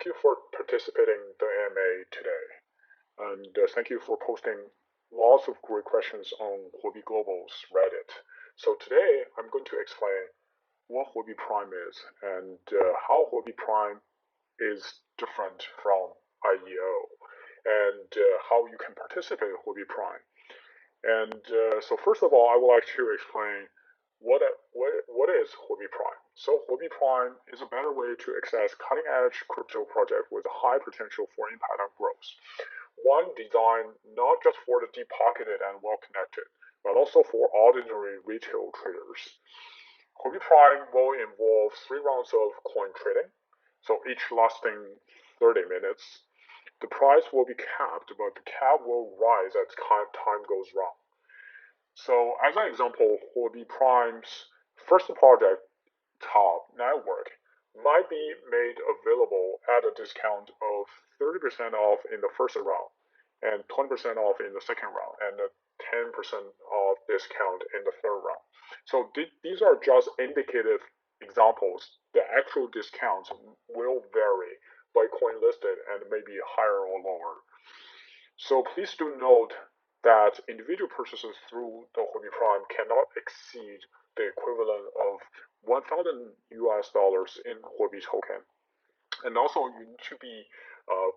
thank you for participating in the AMA today. And thank you for posting lots of great questions on Huobi Global's Reddit. So today I'm going to explain what Huobi Prime is and how Huobi Prime is different from IEO and how you can participate in Huobi Prime. And so first of all, I would like to explain what is Huobi Prime. So Huobi Prime is a better way to access cutting-edge crypto project with high potential for impact on growth. One designed not just for the deep-pocketed and well-connected, but also for ordinary retail traders. Huobi Prime will involve 3 rounds of coin trading, so each lasting 30 minutes. The price will be capped, but the cap will rise as time goes round. So as an example, Huobi Prime's first project, Top Network, might be made available at a discount of 30% off in the first round, and 20% off in the second round, and a 10% off discount in the third round. So these are just indicative examples. The actual discounts will vary by coin listed and maybe higher or lower. So please do note that individual purchases through the Huobi Prime cannot exceed the equivalent of $1,000 in Huobi token. And also, you need to be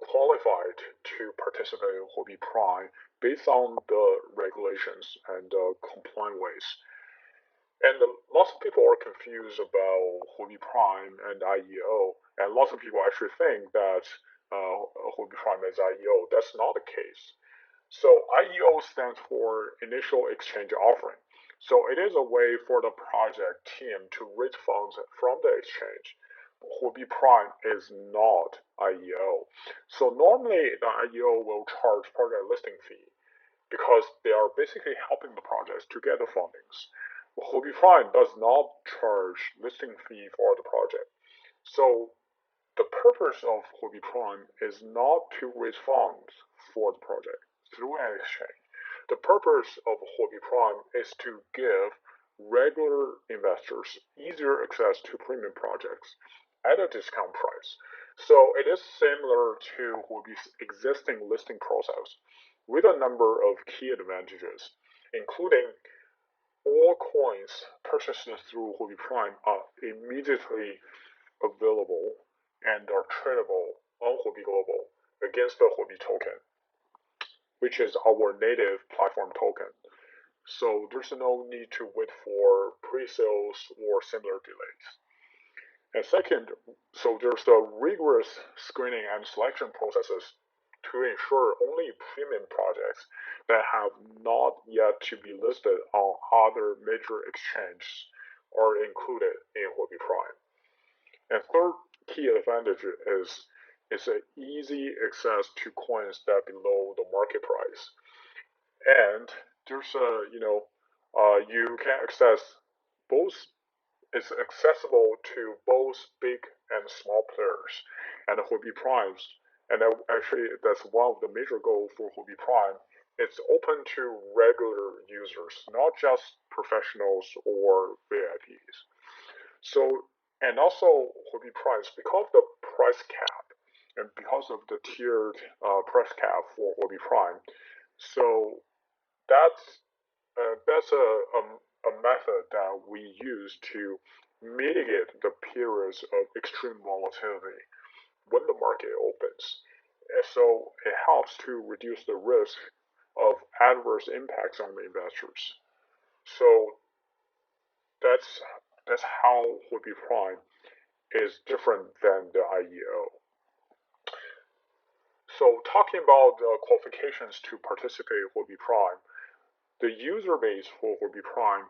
qualified to participate in Huobi Prime based on the regulations and compliant ways. And lots of people are confused about Huobi Prime and IEO, and lots of people actually think that Huobi Prime is IEO. That's not the case. So IEO stands for Initial Exchange Offering. So it is a way for the project team to raise funds from the exchange. Huobi Prime is not IEO. So normally the IEO will charge project listing fee because they are basically helping the projects to get the fundings. Huobi Prime does not charge listing fee for the project. So the purpose of Huobi Prime is not to raise funds for the project through an exchange. The purpose of Huobi Prime is to give regular investors easier access to premium projects at a discount price. So it is similar to Huobi's existing listing process with a number of key advantages, including all coins purchased through Huobi Prime are immediately available and are tradable on Huobi Global against the Huobi token, which is our native platform token. So there's no need to wait for pre-sales or similar delays. And second, so there's the rigorous screening and selection processes to ensure only premium projects that have not yet to be listed on other major exchanges are included in Huobi Prime. And third key advantage is it's an easy access to coins that are below the market price. And there's you can access both. It's accessible to both big and small players. And Huobi Primes, and actually that's one of the major goals for Huobi Prime. It's open to regular users, not just professionals or VIPs. So, and also Huobi Primes, because of the price cap and because of the tiered price cap for Huobi Prime, so that's a method that we use to mitigate the periods of extreme volatility when the market opens. And so it helps to reduce the risk of adverse impacts on the investors. So that's how Huobi Prime is different than the IEO. So talking about the qualifications to participate in Huobi Prime, the user base for Huobi Prime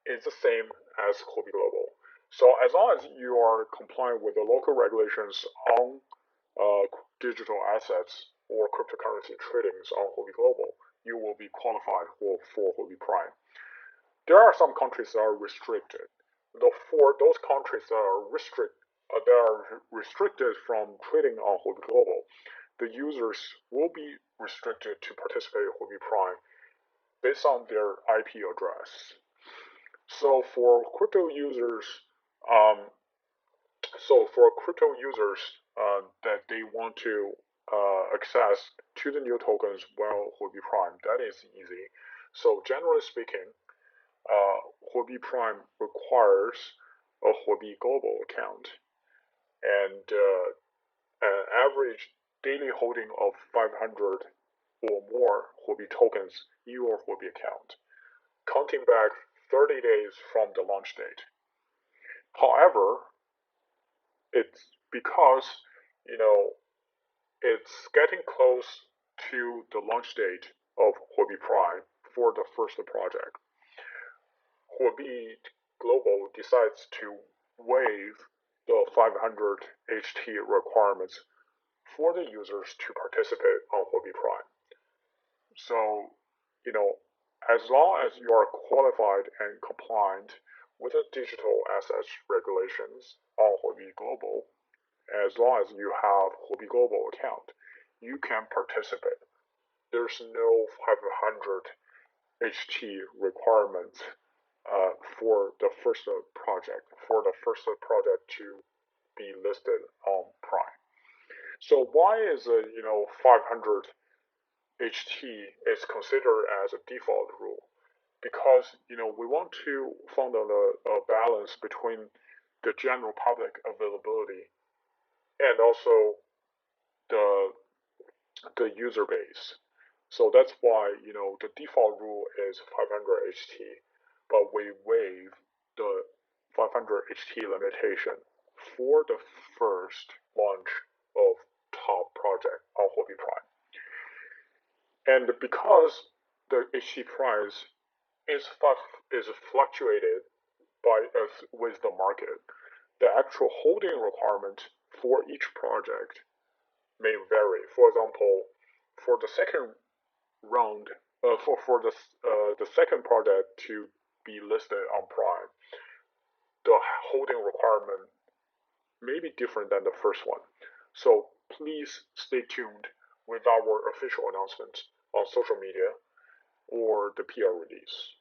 is the same as Huobi Global. So as long as you are compliant with the local regulations on digital assets or cryptocurrency tradings on Huobi Global, you will be qualified for Huobi Prime. There are some countries that are restricted. For those countries that are restricted from trading on Huobi Global, the users will be restricted to participate in Huobi Prime based on their IP address. So for crypto users, that they want to access to the new tokens while Huobi Prime. That is easy. So generally speaking, Huobi Prime requires a Huobi Global account and an average daily holding of 500 or more Huobi tokens in your Huobi account, counting back 30 days from the launch date. However, it's because it's getting close to the launch date of Huobi Prime for the first project. Huobi Global decides to waive the 500 HT requirements for the users to participate on Huobi Prime. So, as long as you are qualified and compliant with the digital assets regulations on Huobi Global, as long as you have Huobi Global account, you can participate. There's no 500 HT requirements for the first project to be listed on Prime. So why is 500 HT is considered as a default rule? Because we want to find a balance between the general public availability and also the user base. So that's why the default rule is 500 HT, but we waive the 500 HT limitation for the first launch of top project on Huobi Prime. And because the HT price is fluctuated with the market, the actual holding requirement for each project may vary. For example, for the second round, for the second project to be listed on Prime, the holding requirement may be different than the first one. So please stay tuned with our official announcements on social media or the PR release.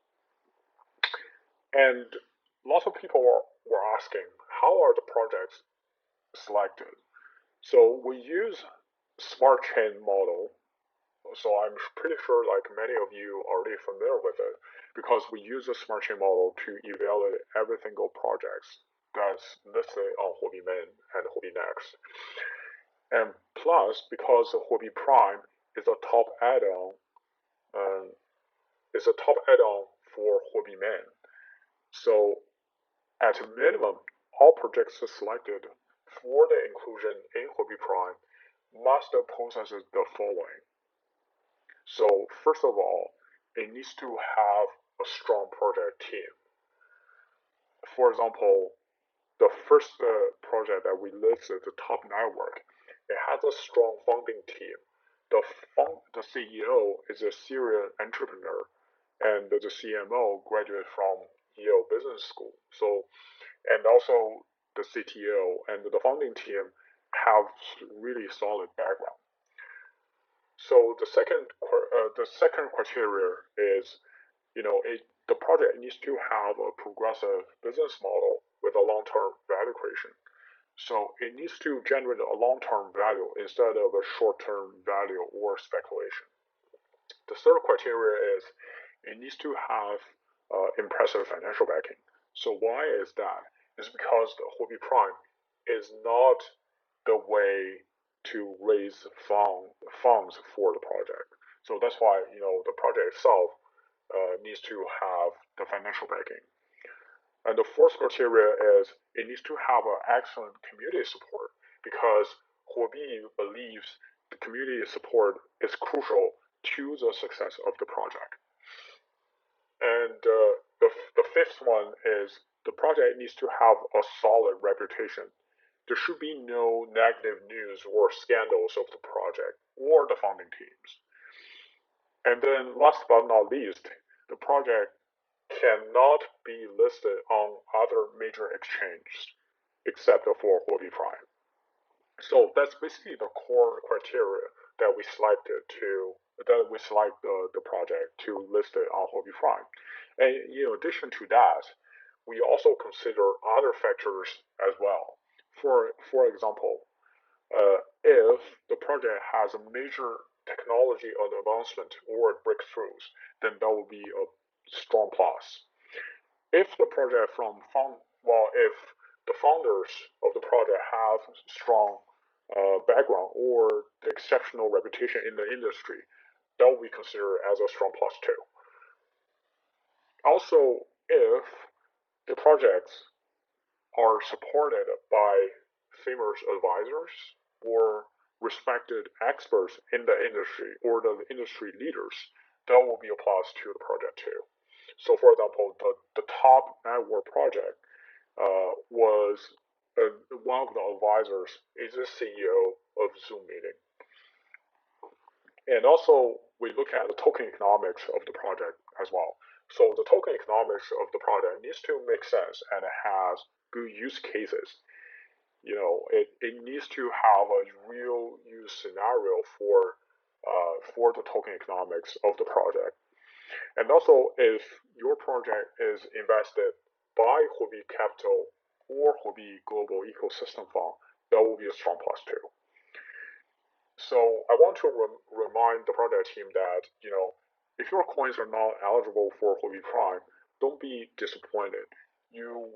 And lots of people were asking, how are the projects selected? So we use smart chain model. So I'm pretty sure like many of you are already familiar with it because we use a smart chain model to evaluate every single projects that's listed on Huobi Main and Huobi Next. And plus, because Huobi Prime is a top add-on, for Huobi Main. So at a minimum, all projects selected for the inclusion in Huobi Prime must possess the following. So first of all, it needs to have a strong project team. For example, the first project that we listed, the top network, it has a strong founding team. The CEO is a serial entrepreneur, and the CMO graduated from Yale Business School. So, and also the CTO and the founding team have really solid background. So the second criteria is, the project needs to have a progressive business model with a long-term value creation. So it needs to generate a long-term value instead of a short-term value or speculation. The third criteria is it needs to have impressive financial backing. So why is that? It's because the Huobi Prime is not the way to raise funds for the project. So that's why the project itself needs to have the financial backing. And the fourth criteria is it needs to have an excellent community support because Huobi believes the community support is crucial to the success of the project. And the fifth one is the project needs to have a solid reputation. There should be no negative news or scandals of the project or the founding teams. And then last but not least, the project cannot be listed on other major exchanges except for Huobi Prime. So that's basically the core criteria that we select the project to list it on Huobi Prime. And in addition to that, we also consider other factors as well. For example, If the project has a major technology advancement or breakthroughs, then that will be a strong plus. If the project if the founders of the project have strong background or the exceptional reputation in the industry, that will be considered as a strong plus too. Also, if the projects are supported by famous advisors or respected experts in the industry or the industry leaders, that will be a plus to the project too. So, for example, the top network project was one of the advisors is the CEO of Zoom meeting. And also, we look at the token economics of the project as well. So the token economics of the project needs to make sense and it has good use cases. It needs to have a real use scenario for the token economics of the project. And also, if your project is invested by Huobi Capital or Huobi Global Ecosystem Fund, that will be a strong plus too. So I want to remind the project team that, if your coins are not eligible for Huobi Prime, don't be disappointed. You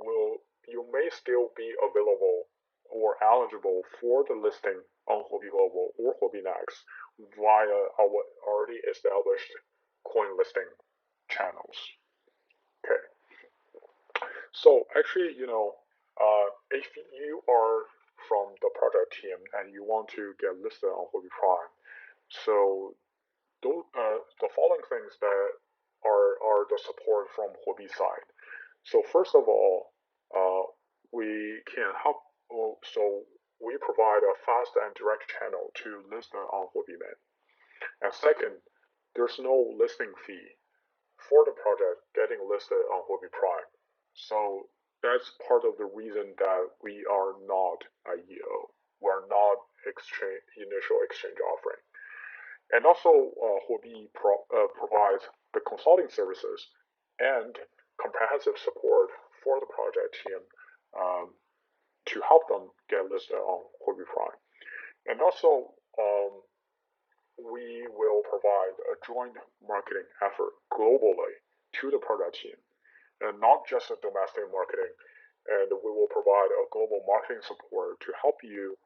may still be available or eligible for the listing on Huobi Global or Huobi Next via our already established coin listing channels. Okay. So actually, if you are from the project team and you want to get listed on Huobi Prime, so the following things that are the support from Huobi side. So first of all, we can help. So we provide a fast and direct channel to list on Huobi Main. And second, there's no listing fee for the project getting listed on Huobi Prime. So that's part of the reason that we are not IEO. We're not initial exchange offering. And also, Huobi provides the consulting services and comprehensive support for the project team to help them get listed on Huobi Prime. And also, we will provide a joint marketing effort globally to the project team, and not just a domestic marketing. And we will provide a global marketing support to help you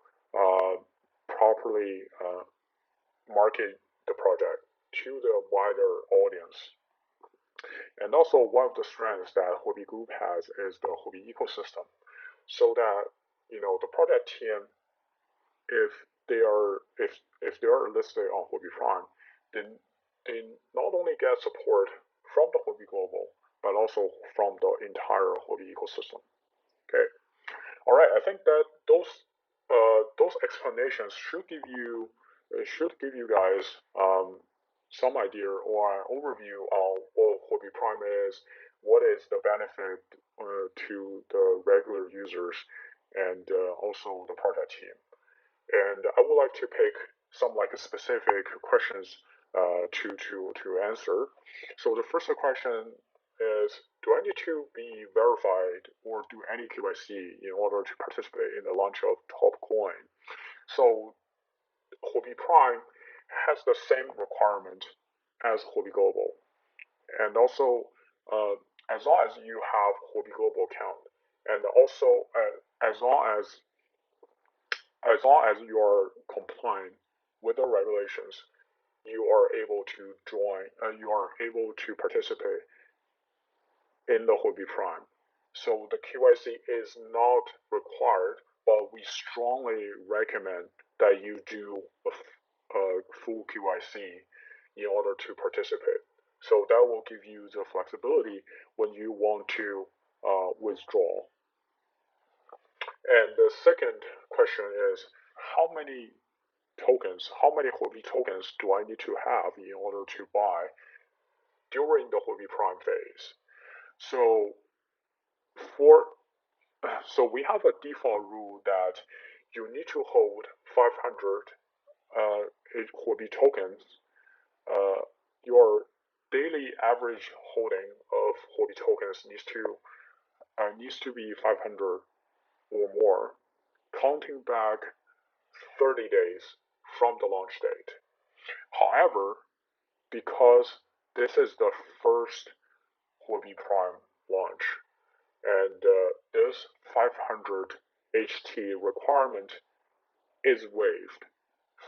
properly market the project to the wider audience. And also, one of the strengths that Huobi Group has is the Huobi ecosystem, so that the project team, if they are listed on Huobi Prime, then they not only get support from the Huobi Global, but also from the entire Huobi ecosystem. Okay. All right. I think that those explanations should give you guys some idea or an overview of what Huobi Prime is, what is the benefit to the regular users, and also the project team. And I would like to pick some specific questions to answer. So the first question is, do I need to be verified or do any KYC in order to participate in the launch of top coin? So Huobi Prime has the same requirement as Huobi Global, and also as long as you have Huobi Global account, and also as long as you are compliant with the regulations, you are able to join. You are able to participate in the Huobi Prime. So the KYC is not required, but we strongly recommend that you do a full KYC in order to participate. So that will give you the flexibility when you want to withdraw. And the second question is, how many Huobi tokens do I need to have in order to buy during the Huobi Prime phase? So we have a default rule that you need to hold 500 Huobi tokens. Your daily average holding of Huobi tokens needs to be 500 or more, counting back 30 days from the launch date. However, because this is the first Huobi Prime launch, and this 500 HT requirement is waived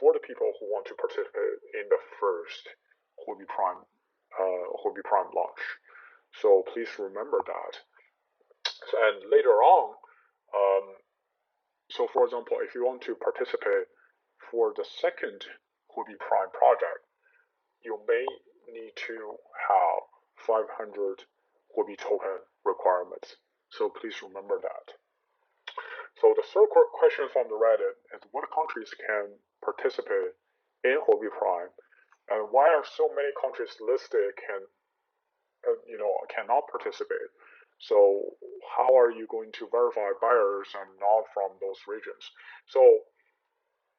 for the people who want to participate in the first Huobi Prime launch. So please remember that. And later on, so for example, if you want to participate for the second Huobi Prime project, you may need to have 500 Huobi token requirements. So please remember that. So the third question from the Reddit is what countries can participate in Huobi Prime, and why are so many countries listed cannot participate? So how are you going to verify buyers and not from those regions? So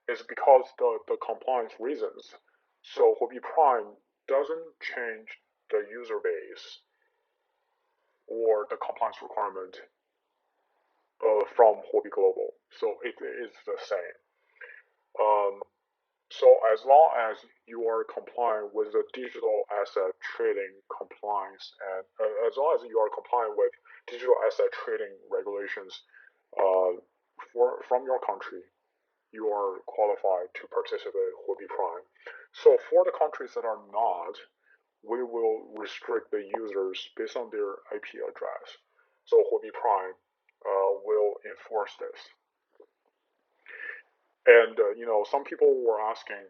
it's because the compliance reasons. So Huobi Prime doesn't change the user base or the compliance requirement from Huobi Global. So it is the same. So as long as you are complying with the digital asset trading compliance, and as long as you are complying with digital asset trading regulations from your country, you are qualified to participate in Huobi Prime. So for the countries that are not, we will restrict the users based on their IP address. So Huobi Prime will enforce this. And some people were asking,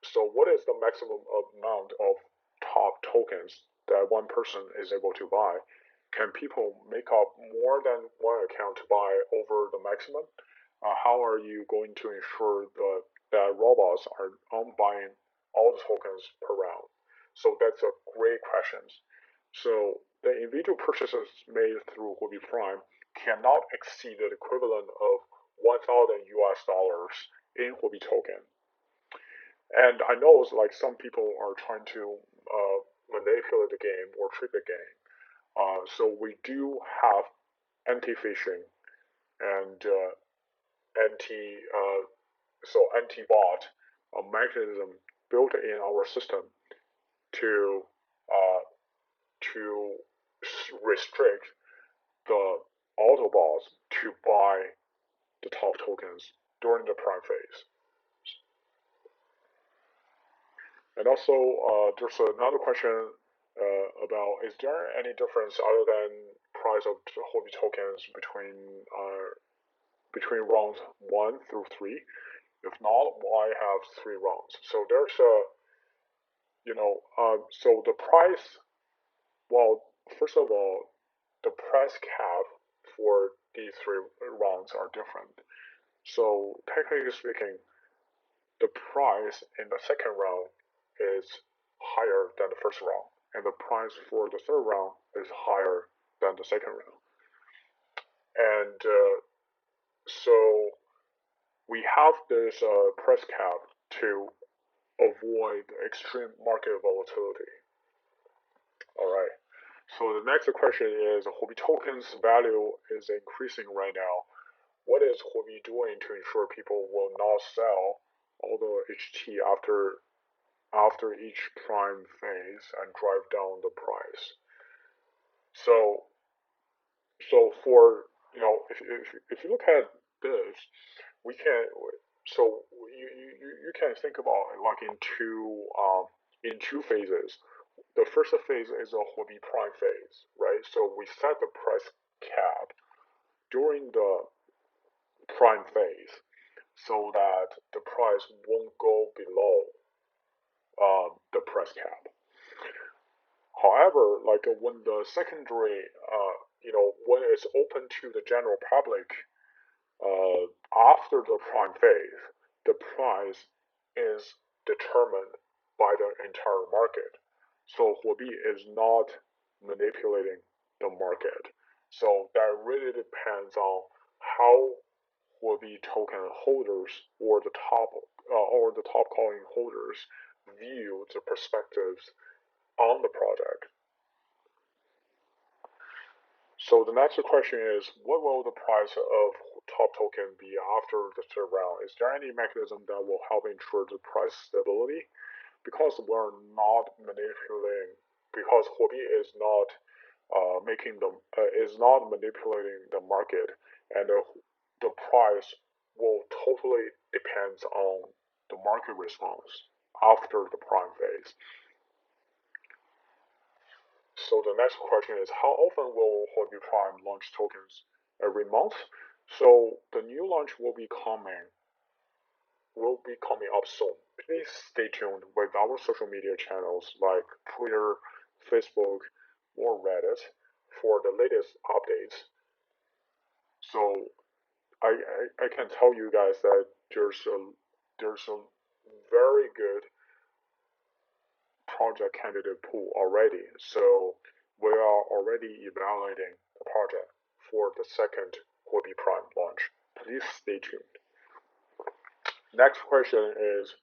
so what is the maximum amount of top tokens that one person is able to buy? Can people make up more than one account to buy over the maximum? How are you going to ensure that robots are buying all the tokens per round? So that's a great question. So the individual purchases made through Huobi Prime cannot exceed the equivalent of $1,000 in Huobi token. And I know like some people are trying to manipulate the game or trick the game. So we do have anti-phishing and anti-bot mechanism built in our system to restrict the Autobots to buy the top tokens during the prime phase. And also, there's another question about is there any difference other than price of Huobi tokens between rounds 1 through 3? If not, why have 3 rounds? So there's so the price. Well, first of all, the price cap for these 3 rounds are different. So technically speaking, the price in the second round is higher than the first round, and the price for the third round is higher than the second round. And so we have this price cap to avoid extreme market volatility. All right. So the next question is Huobi tokens value is increasing right now. What is Huobi doing to ensure people will not sell all the HT after each prime phase and drive down the price? So for if you look at this, we can you can think about it like in two phases. The first phase is a Huobi Prime phase, right? So we set the price cap during the prime phase so that the price won't go below the price cap. However, like when the secondary, when it's open to the general public after the prime phase, the price is determined by the entire market. So Huobi is not manipulating the market. So that really depends on how Huobi token holders or the top coin holders view the perspectives on the project. So the next question is, what will the price of top token be after the third round? Is there any mechanism that will help ensure the price stability? Because we're not manipulating, because Huobi is not is not manipulating the market, and the price will totally depends on the market response after the prime phase. So the next question is, how often will Huobi Prime launch tokens? Every month. So the new launch will be coming up soon. Please stay tuned with our social media channels like Twitter, Facebook, or Reddit for the latest updates. So I can tell you guys that there's a very good project candidate pool already. So we are already evaluating the project for the second Huobi Prime launch. Please stay tuned. Next question is,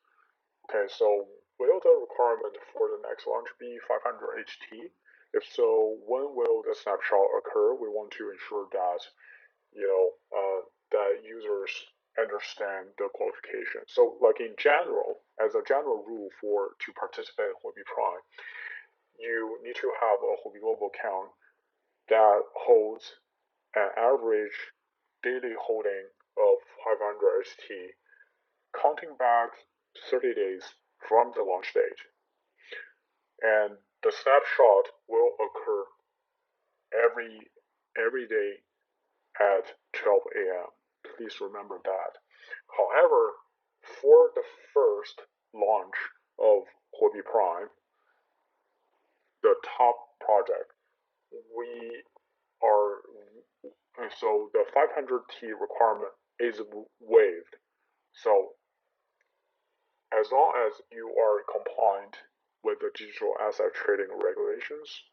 okay, so will the requirement for the next launch be 500 HT? If so, when will the snapshot occur? We want to ensure that that users understand the qualification. So, like in general, as a general rule to participate in Huobi Prime, you need to have a Huobi Global account that holds an average daily holding of 500 HT, counting back 30 days from the launch date. And the snapshot will occur every day at 12 a.m. Please remember that. However, for the first launch of Huobi Prime, the top project, we are so the 500T requirement is waived. So as long as you are compliant with the digital asset trading regulations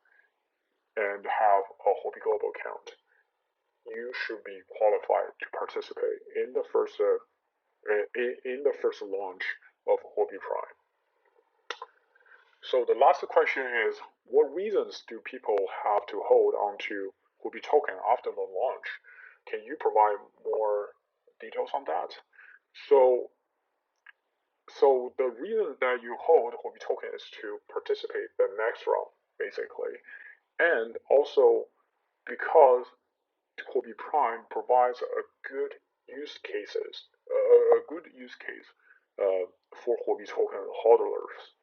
and have a Huobi Global account, you should be qualified to participate in the first launch of Huobi Prime. So the last question is, what reasons do people have to hold onto Huobi token after the launch? Can you provide more details on that? So the reason that you hold Huobi token is to participate the next round, basically, and also because Huobi Prime provides a good use case for Huobi token holders.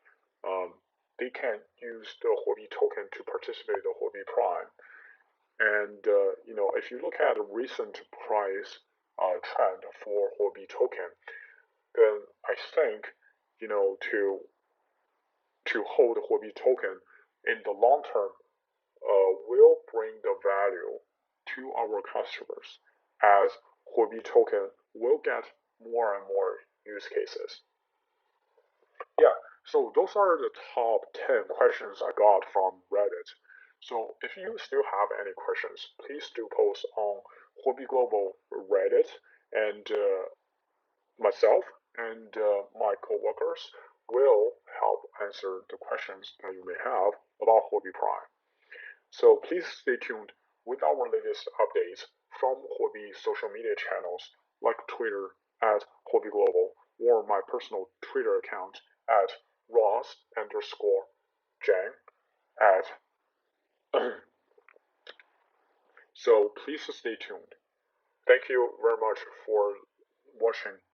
They can use the Huobi token to participate in the Huobi Prime. And if you look at the recent price trend for Huobi token, then I think to hold Huobi token in the long term will bring the value to our customers, as Huobi token will get more and more use cases. Yeah, so those are the top 10 questions I got from Reddit. So if you still have any questions, please do post on Huobi Global Reddit, and myself and my coworkers will help answer the questions that you may have about Huobi Prime. So please stay tuned with our latest updates from Huobi social media channels like Twitter at Huobi Global, or my personal Twitter account at Ross_Zhang at so please stay tuned. Thank you very much for watching